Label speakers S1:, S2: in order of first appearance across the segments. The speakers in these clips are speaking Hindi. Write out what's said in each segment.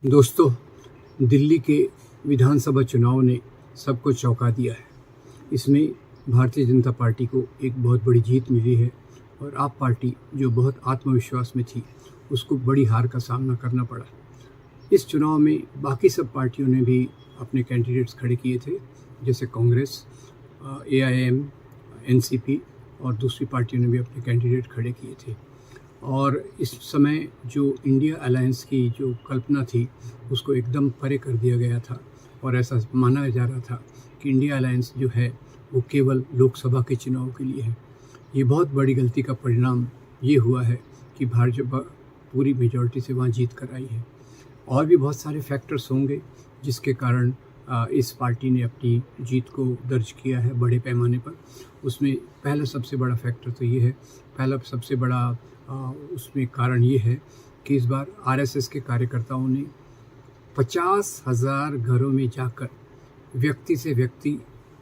S1: दोस्तों, दिल्ली के विधानसभा चुनाव ने सबको चौंका दिया है। इसमें भारतीय जनता पार्टी को एक बहुत बड़ी जीत मिली है और आप पार्टी जो बहुत आत्मविश्वास में थी, उसको बड़ी हार का सामना करना पड़ा। इस चुनाव में बाकी सब पार्टियों ने भी अपने कैंडिडेट्स खड़े किए थे, जैसे कांग्रेस, AIM, NCP और दूसरी पार्टियों ने भी अपने कैंडिडेट खड़े किए थे। और इस समय जो इंडिया अलायंस की जो कल्पना थी, उसको एकदम परे कर दिया गया था और ऐसा माना जा रहा था कि इंडिया अलायंस जो है वो केवल लोकसभा के चुनाव के लिए है। ये बहुत बड़ी गलती का परिणाम ये हुआ है कि भाजपा पूरी मेजॉरिटी से वहाँ जीत कर आई है। और भी बहुत सारे फैक्टर्स होंगे जिसके कारण इस पार्टी ने अपनी जीत को दर्ज किया है बड़े पैमाने पर। उसमें पहला सबसे बड़ा फैक्टर तो ये है, पहला सबसे बड़ा उसमें कारण ये है कि इस बार RSS के कार्यकर्ताओं ने 50,000 घरों में जाकर व्यक्ति से व्यक्ति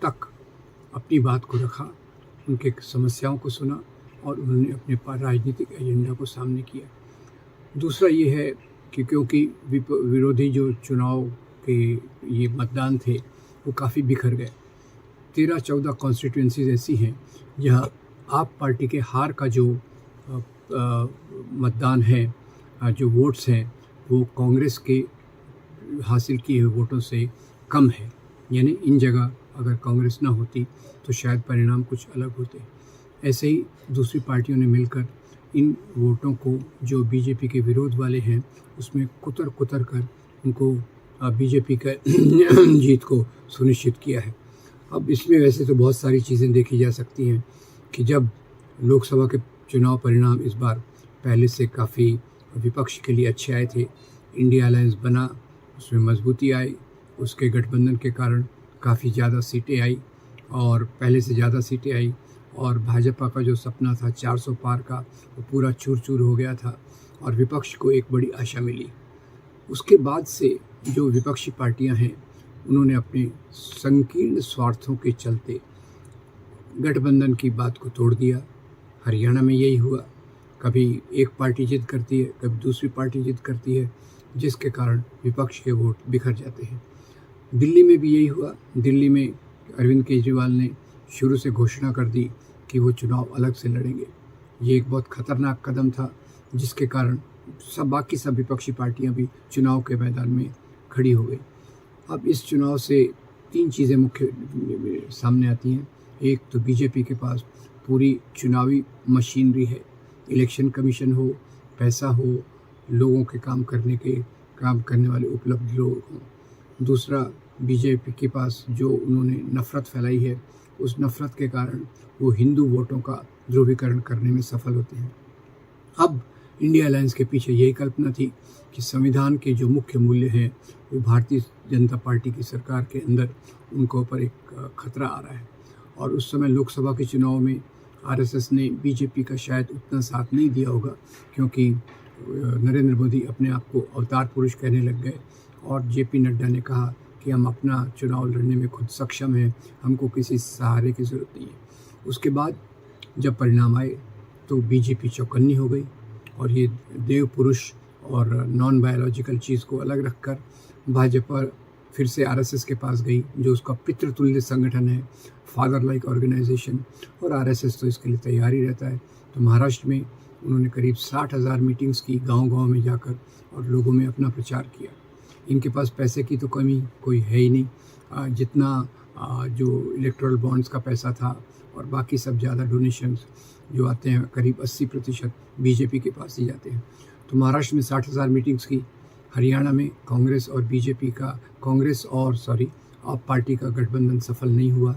S1: तक अपनी बात को रखा, उनके समस्याओं को सुना और उन्होंने अपने राजनीतिक एजेंडा को सामने किया। दूसरा ये है कि क्योंकि विरोधी जो चुनाव के ये मतदान थे वो काफ़ी बिखर गए। 13-14 कॉन्स्टिट्यूंसीज ऐसी हैं जहाँ आप पार्टी के हार का जो मतदान है, जो वोट्स हैं, वो कांग्रेस के हासिल किए हुए वोटों से कम है। यानी इन जगह अगर कांग्रेस ना होती तो शायद परिणाम कुछ अलग होते। ऐसे ही दूसरी पार्टियों ने मिलकर इन वोटों को जो बीजेपी के विरोध वाले हैं उसमें कुतर कर उनको बीजेपी का जीत को सुनिश्चित किया है। अब इसमें वैसे तो बहुत सारी चीज़ें देखी जा सकती हैं कि जब लोकसभा के चुनाव परिणाम इस बार पहले से काफ़ी विपक्ष के लिए अच्छे आए थे। इंडिया अलायंस बना, उसमें मजबूती आई, उसके गठबंधन के कारण काफ़ी ज़्यादा सीटें आई और पहले से ज़्यादा सीटें आई और भाजपा का जो सपना था 400 पार का, वो पूरा चूर चूर हो गया था और विपक्ष को एक बड़ी आशा मिली। उसके बाद से जो विपक्षी पार्टियां हैं उन्होंने अपने संकीर्ण स्वार्थों के चलते गठबंधन की बात को तोड़ दिया। हरियाणा में यही हुआ, कभी एक पार्टी जिद करती है, कभी दूसरी पार्टी जिद करती है, जिसके कारण विपक्ष के वोट बिखर जाते हैं। दिल्ली में भी यही हुआ। दिल्ली में अरविंद केजरीवाल ने शुरू से घोषणा कर दी कि वो चुनाव अलग से लड़ेंगे। ये एक बहुत खतरनाक कदम था जिसके कारण बाकी सब विपक्षी पार्टियां भी चुनाव के मैदान में खड़ी हो गई। अब इस चुनाव से 3 चीज़ें मुख्य सामने आती हैं। एक तो बीजेपी के पास पूरी चुनावी मशीनरी है, इलेक्शन कमीशन हो, पैसा हो, लोगों के काम करने वाले उपलब्ध लोग हों। दूसरा, बीजेपी के पास जो उन्होंने नफ़रत फैलाई है, उस नफ़रत के कारण वो हिंदू वोटों का ध्रुवीकरण करने में सफल होते हैं। अब इंडिया अलायंस के पीछे यही कल्पना थी कि संविधान के जो मुख्य मूल्य हैं वो भारतीय जनता पार्टी की सरकार के अंदर उनको ऊपर एक खतरा आ रहा है। और उस समय लोकसभा के चुनाव में RSS ने बीजेपी का शायद उतना साथ नहीं दिया होगा, क्योंकि नरेंद्र मोदी अपने आप को अवतार पुरुष कहने लग गए और JP नड्डा ने कहा कि हम अपना चुनाव लड़ने में खुद सक्षम हैं, हमको किसी सहारे की ज़रूरत नहीं है। उसके बाद जब परिणाम आए तो बीजेपी चौकन्नी हो गई और ये देव पुरुष और नॉन बायोलॉजिकल चीज़ को अलग रखकर भाजपा फिर से RSS के पास गई, जो उसका पितृतुल्य संगठन है, फादर लाइक ऑर्गेनाइजेशन, और RSS तो इसके लिए तैयार ही रहता है। तो महाराष्ट्र में उन्होंने करीब 60,000 मीटिंग्स की गांव-गांव में जाकर और लोगों में अपना प्रचार किया। इनके पास पैसे की तो कमी कोई है ही नहीं। जितना जो इलेक्टोरल बॉन्ड्स का पैसा था और बाकी सब ज़्यादा डोनेशंस जो आते हैं, करीब 80% बीजेपी के पास ही जाते हैं। तो महाराष्ट्र में 60,000 मीटिंग्स की। हरियाणा में कांग्रेस और आप पार्टी का गठबंधन सफल नहीं हुआ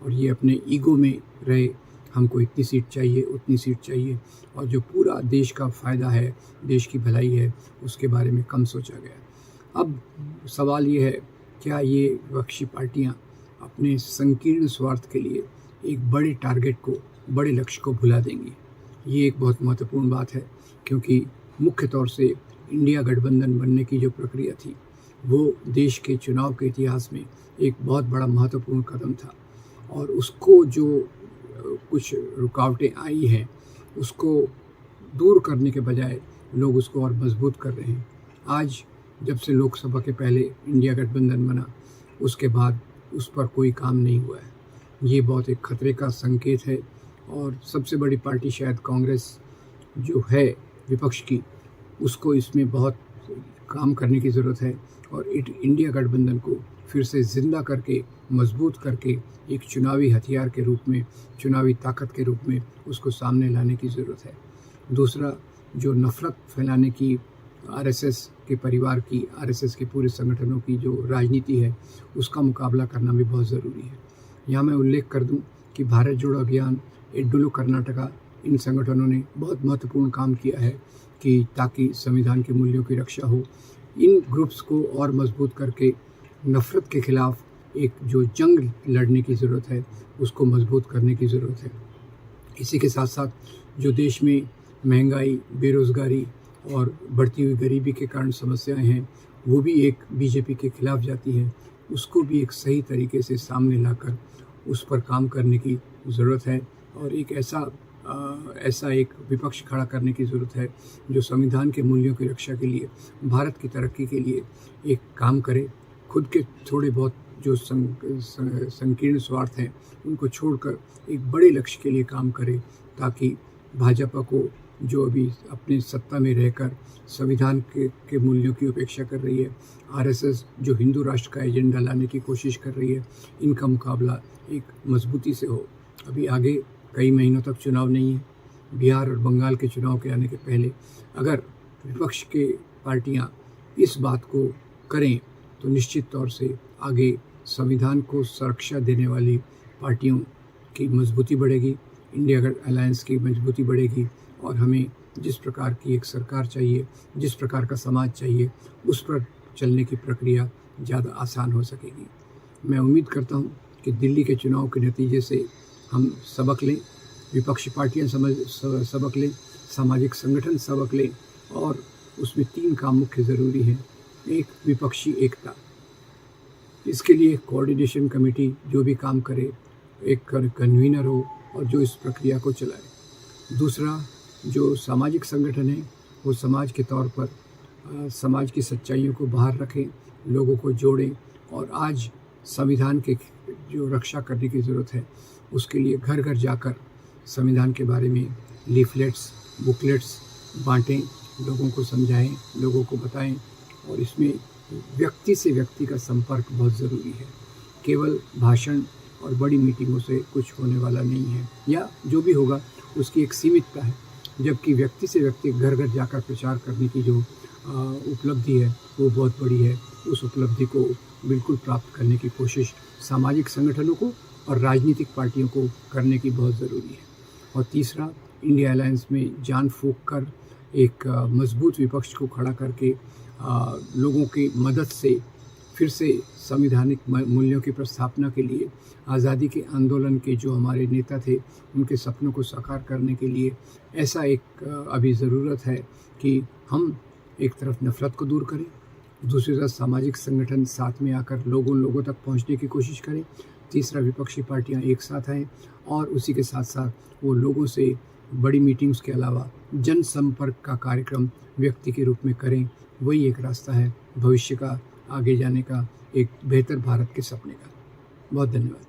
S1: और ये अपने ईगो में रहे, हमको इतनी सीट चाहिए, उतनी सीट चाहिए, और जो पूरा देश का फ़ायदा है, देश की भलाई है, उसके बारे में कम सोचा गया। अब सवाल ये है, क्या ये विपक्षी पार्टियां अपने संकीर्ण स्वार्थ के लिए एक बड़े टारगेट को, बड़े लक्ष्य को भुला देंगी? ये एक बहुत महत्वपूर्ण बात है, क्योंकि मुख्य तौर से इंडिया गठबंधन बनने की जो प्रक्रिया थी वो देश के चुनाव के इतिहास में एक बहुत बड़ा महत्वपूर्ण कदम था और उसको जो कुछ रुकावटें आई हैं उसको दूर करने के बजाय लोग उसको और मजबूत कर रहे हैं। आज जब से लोकसभा के पहले इंडिया गठबंधन बना उसके बाद उस पर कोई काम नहीं हुआ है। ये बहुत एक खतरे का संकेत है और सबसे बड़ी पार्टी शायद कांग्रेस जो है विपक्ष की, उसको इसमें बहुत काम करने की ज़रूरत है और इंडिया गठबंधन को फिर से ज़िंदा करके मजबूत करके एक चुनावी हथियार के रूप में, चुनावी ताकत के रूप में उसको सामने लाने की ज़रूरत है। दूसरा, जो नफ़रत फैलाने की आरएसएस के परिवार की, आरएसएस के पूरे संगठनों की जो राजनीति है, उसका मुकाबला करना भी बहुत ज़रूरी है। यहाँ मैं उल्लेख कर दूँ कि भारत जोड़ो अभियान, एडुलु कर्नाटका, इन संगठनों ने बहुत महत्वपूर्ण काम किया है कि ताकि संविधान के मूल्यों की रक्षा हो। इन ग्रुप्स को और मजबूत करके नफ़रत के खिलाफ एक जो जंग लड़ने की ज़रूरत है, उसको मजबूत करने की ज़रूरत है। इसी के साथ साथ जो देश में महंगाई, बेरोज़गारी और बढ़ती हुई गरीबी के कारण समस्याएं हैं, वो भी एक बीजेपी के खिलाफ जाती है। उसको भी एक सही तरीके से सामने लाकर उस पर काम करने की ज़रूरत है और एक ऐसा एक विपक्ष खड़ा करने की ज़रूरत है जो संविधान के मूल्यों की रक्षा के लिए, भारत की तरक्की के लिए एक काम करे। खुद के थोड़े बहुत जो संकीर्ण स्वार्थ हैं उनको छोड़कर एक बड़े लक्ष्य के लिए काम करे, ताकि भाजपा को, जो अभी अपने सत्ता में रहकर संविधान के मूल्यों की उपेक्षा कर रही है, आरएसएस जो हिंदू राष्ट्र का एजेंडा लाने की कोशिश कर रही है, इनका मुकाबला एक मजबूती से हो। अभी आगे कई महीनों तक चुनाव नहीं है। बिहार और बंगाल के चुनाव के आने के पहले अगर विपक्ष के पार्टियां इस बात को करें तो निश्चित तौर से आगे संविधान को सुरक्षा देने वाली पार्टियों की मजबूती बढ़ेगी, इंडिया अलायंस की मजबूती बढ़ेगी और हमें जिस प्रकार की एक सरकार चाहिए, जिस प्रकार का समाज चाहिए, उस पर चलने की प्रक्रिया ज़्यादा आसान हो सकेगी। मैं उम्मीद करता हूँ कि दिल्ली के चुनाव के नतीजे से हम सबक लें, विपक्षी पार्टियां सबक लें, सामाजिक संगठन सबक लें और उसमें 3 काम मुख्य ज़रूरी हैं। एक, विपक्षी एकता। इसके लिए कोऑर्डिनेशन कमेटी जो भी काम करे, एक कन्वीनर हो और जो इस प्रक्रिया को चलाए। दूसरा, जो सामाजिक संगठन है वो समाज के तौर पर समाज की सच्चाइयों को बाहर रखें, लोगों को जोड़ें और आज संविधान के जो रक्षा करने की ज़रूरत है उसके लिए घर घर जाकर संविधान के बारे में लीफलेट्स, बुकलेट्स बांटें, लोगों को समझाएं, लोगों को बताएं और इसमें व्यक्ति से व्यक्ति का संपर्क बहुत ज़रूरी है। केवल भाषण और बड़ी मीटिंगों से कुछ होने वाला नहीं है, या जो भी होगा उसकी एक सीमितता है, जबकि व्यक्ति से व्यक्ति घर घर जाकर प्रचार करने की जो उपलब्धि है वो बहुत बड़ी है। उस उपलब्धि को बिल्कुल प्राप्त करने की कोशिश सामाजिक संगठनों को और राजनीतिक पार्टियों को करने की बहुत ज़रूरी है। और तीसरा, इंडिया अलायंस में जान फूंक कर एक मजबूत विपक्ष को खड़ा करके लोगों की मदद से फिर से संवैधानिक मूल्यों की प्रस्थापना के लिए, आज़ादी के आंदोलन के जो हमारे नेता थे उनके सपनों को साकार करने के लिए ऐसा एक अभी ज़रूरत है कि हम एक तरफ नफ़रत को दूर करें, दूसरी तरफ सामाजिक संगठन साथ में आकर लोगों तक पहुंचने की कोशिश करें, तीसरा विपक्षी पार्टियां एक साथ आएँ और उसी के साथ साथ वो लोगों से बड़ी मीटिंग्स के अलावा जनसंपर्क का कार्यक्रम व्यक्ति के रूप में करें। वही एक रास्ता है भविष्य का, आगे जाने का, एक बेहतर भारत के सपने का। बहुत धन्यवाद।